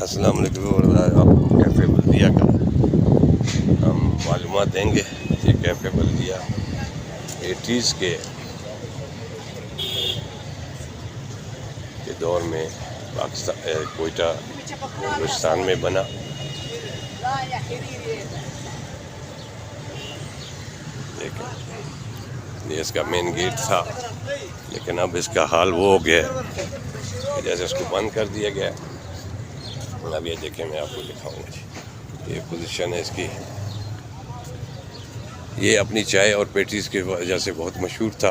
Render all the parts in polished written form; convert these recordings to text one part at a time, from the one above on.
السلام علیکم ورحمۃ اللہ۔ آپ کو کیفے بلدیہ کا ہم معلومات دیں گے۔ یہ کیفے بلدیہ 80s کے دور میں پاکستان کوئٹہ بلوچستان میں بنا۔ یہ اس کا مین گیٹ تھا، لیکن اب اس کا حال وہ ہو گیا کہ جیسے اس کو بند کر دیا گیا۔ اب یہ دیکھیں، میں آپ کو دکھاؤں گا۔ یہ پوزیشن ہے اس کی۔ یہ اپنی چائے اور پیٹیز کی وجہ سے بہت مشہور تھا۔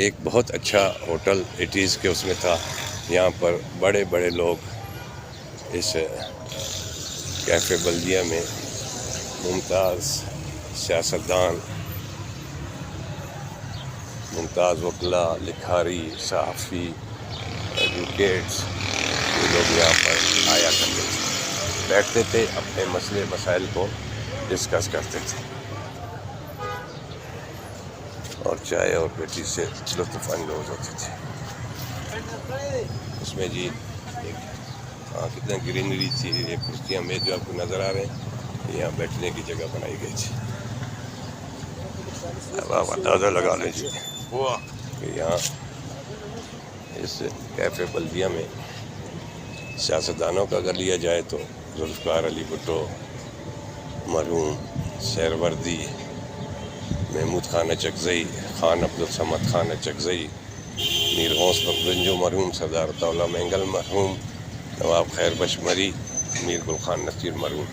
ایک بہت اچھا ہوٹل 80s کے اس میں تھا۔ یہاں پر بڑے بڑے لوگ اس کیفے بلدیہ میں ممتاز سیاستدان، ممتاز وکلا، لکھاری، صحافی، ایڈوکیٹس، یہ لوگ یہاں پر آیا کرتے تھے، بیٹھتے تھے، اپنے مسئلے مسائل کو ڈسکس کرتے تھے اور چائے اور پیٹی سے لطف اندوز ہوتے تھے۔ اس میں جی کتنا گرینری تھی۔ یہ کرسیاں میز جو آپ کو نظر آ رہے ہیں، یہاں بیٹھنے کی جگہ بنائی گئی تھی۔ اب آپ اندازہ لگا لیں جی کہ یہاں اس کیفے بلدیہ میں سیاستدانوں کا اگر لیا جائے تو ذوالفقار علی بھٹو، مرحوم سہروردی، محمود خان اچکزئی، خان عبدالصمد خان اچکزئی، میر غوث بخشنجو مرحوم، سردار عطاءاللہ مینگل مرحوم، نواب خیر بخش مری، میر گل خان نصیر مرحوم،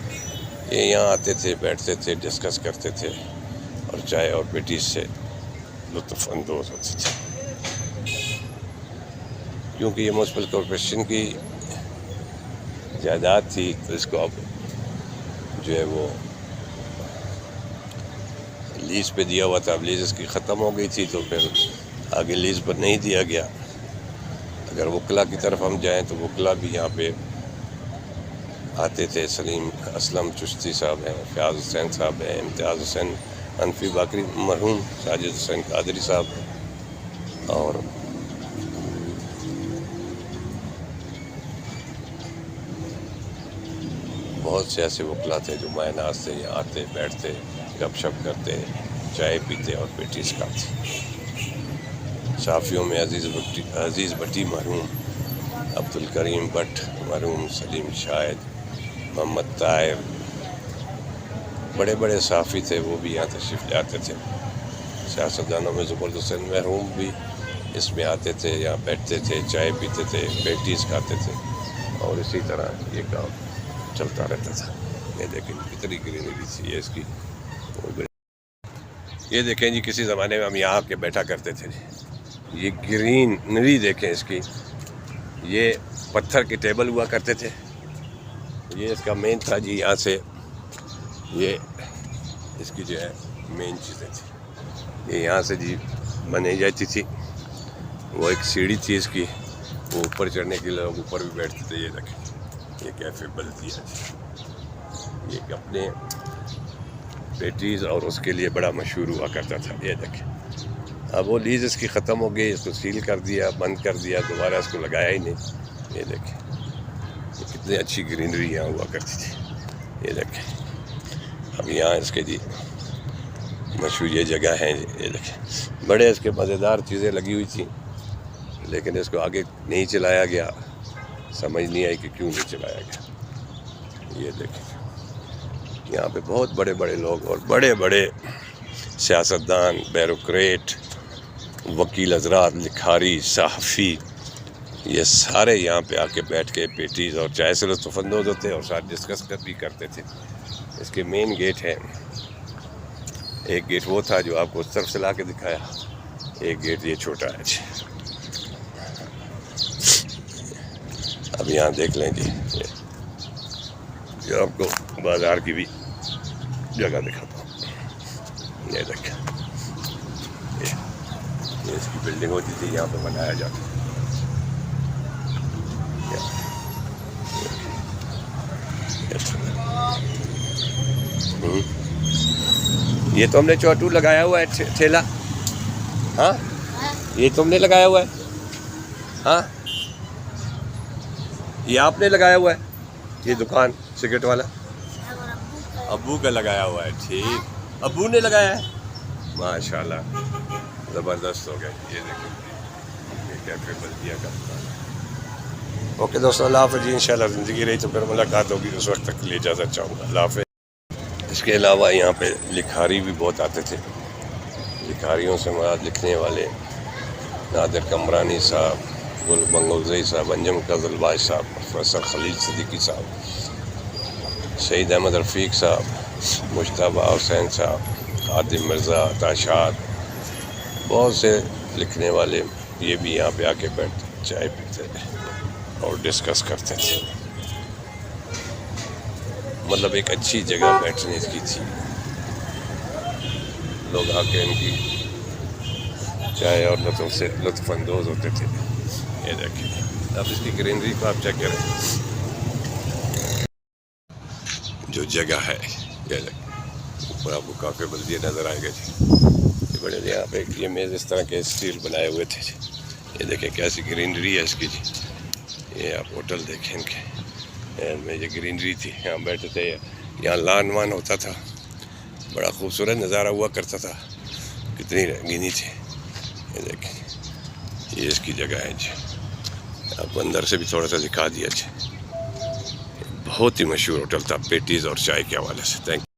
یہ یہاں آتے تھے، بیٹھتے تھے، ڈسکس کرتے تھے اور چائے اور پیٹیز سے لطف اندوز ہوتے تھے۔ کیونکہ یہ میونسپل کارپوریشن کی جائیداد تھی، تو اس کو اب جو ہے وہ لیز پہ دیا ہوا تھا۔ اب لیز اس کی ختم ہو گئی تھی، تو پھر آگے لیز پر نہیں دیا گیا۔ اگر وکلا کی طرف ہم جائیں تو وکلا بھی یہاں پہ آتے تھے۔ سلیم اسلم چشتی صاحب ہیں، فیاض حسین صاحب ہیں، امتیاز حسین حنفی باقری مرحوم، ساجد حسین قادری صاحب، اور بہت سے ایسے وکلا تھے جو معناز سے یہاں آتے، بیٹھتے، گپ شپ کرتے، چائے پیتے اور پیٹیز کھاتے۔ صحافیوں میں عزیز بٹی مرحوم، عبدالکریم بٹ مرحوم، سلیم شاہد، محمد طاہر، بڑے بڑے صحافی تھے، وہ بھی یہاں تشریف لے آتے تھے۔ سیاستدانوں میں زبرد حسین مرحوم بھی اس میں آتے تھے، یہاں بیٹھتے تھے، چائے پیتے تھے، پیٹیز کھاتے تھے، اور اسی طرح یہ کام چلتا رہتا تھا۔ یہ دیکھیں کتنی گرینری تھی اس کی۔ یہ دیکھیں جی، کسی زمانے میں ہم یہاں آ کے بیٹھا کرتے تھے جی۔ یہ گرینری دیکھیں اس کی۔ یہ پتھر کے ٹیبل ہوا کرتے تھے۔ یہ اس کا مین تھا جی۔ یہاں سے یہ اس کی جو ہے مین چیزیں تھیں، یہ یہاں سے جی بنائی جاتی تھی۔ وہ ایک سیڑھی تھی اس کی، وہ اوپر چڑھنے کے لیے لوگ اوپر بھی بیٹھتے تھے۔ یہ دیکھیں، یہ کیفے بلدیہ ہے، یہ اپنے پیٹیز اور اس کے لیے بڑا مشہور ہوا کرتا تھا۔ یہ دیکھیں، اب وہ لیز اس کی ختم ہو گئی، اس کو سیل کر دیا، بند کر دیا، دوبارہ اس کو لگایا ہی نہیں۔ یہ دیکھیں، یہ کتنی اچھی گرینری یہاں ہوا کرتی تھی۔ یہ دیکھیں، اب یہاں اس کے جی مشہور یہ جگہ ہیں۔ یہ دیکھیں، بڑے اس کے مزیدار چیزیں لگی ہوئی تھیں، لیکن اس کو آگے نہیں چلایا گیا۔ سمجھ نہیں آئی کہ کیوں نہیں چلایا گیا۔ یہ دیکھیں، یہاں پہ بہت بڑے بڑے لوگ اور بڑے بڑے سیاستدان، بیوروکریٹ، وکیل حضرات، لکھاری، صحافی، یہ سارے یہاں پہ آ کے بیٹھ کے پیٹیز اور چائے سے لطف اندوز ہوتے اور ساتھ ڈسکس بھی کرتے تھے۔ اس کے مین گیٹ ہیں، ایک گیٹ وہ تھا جو آپ کو اس طرف سے لا کے دکھایا، ایک گیٹ یہ چھوٹا ہے جی۔ اب یہاں دیکھ لیں جی، جو آپ کو بازار کی بھی جگہ دکھاتا ہوں۔ یہ دیکھیں، یہ اس کی بلڈنگ ہوتی تھی، یہاں پہ بنایا جاتا۔ یہ تم نے چوٹو لگایا ہوا ہے ٹھیلا؟ ہاں، یہ تم نے لگایا ہوا ہے؟ ہاں، یہ آپ نے لگایا ہوا ہے یہ دکان سگریٹ والا؟ ابو کا لگایا ہوا ہے. ٹھیک, ابو نے لگایا ہے. ماشاء اللہ زبردست ہو گیا. یہ دیکھیں یہ کیفے بلدیہ کا دکان ہے. اوکے دوستوں, اللہ حافظ جی. انشاءاللہ زندگی رہی تو پھر ملاقات ہوگی. اس وقت تک کے لیے اجازت چاہوں گا. اللہ حافظ. اس کے علاوہ یہاں پہ لکھاری بھی بہت آتے تھے. لکھاریوں سے مراد لکھنے والے نادر قمرانی صاحب, گل بنگلزئی صاحب, انجم فضل باز صاحب, پروفیسر خلیل صدیقی صاحب, شہید احمد رفیق صاحب, مشتبہ حسین صاحب, خادم مرزا, تاشاد, بہت سے لکھنے والے یہ بھی یہاں پہ آ کے بیٹھتے چائے پیتے اور ڈسکس کرتے تھے. مطلب ایک اچھی جگہ بیٹھنے کی تھی. لوگ آ کے ان کی چائے اور لطف سے لطف اندوز ہوتے تھے. یہ دیکھیں اب اس کی گرینری کو آپ چیک کریں. جو جگہ ہے یہ دیکھیں, اوپر آپ کو کافی بلدیہ نظر آئے گا جی. یہ بڑے یہاں پہ یہ میز اس طرح کے اسٹیل بنائے ہوئے تھے جی. یہ دیکھیں کیسی گرینری ہے اس کی جی. یہ آپ ہوٹل دیکھیں ان کے میں یہ گرینری تھی. یہاں بیٹھے تھے, یہاں لان وان ہوتا تھا. بڑا خوبصورت نظارہ ہوا کرتا تھا. کتنی رنگینی تھی. یہ دیکھیں یہ اس کی جگہ ہے جی. آپ کو اندر سے بھی تھوڑا سا دکھا دیا جی. بہت ہی مشہور ہوٹل تھا پیٹیز اور چائے کے حوالے سے. Thank you.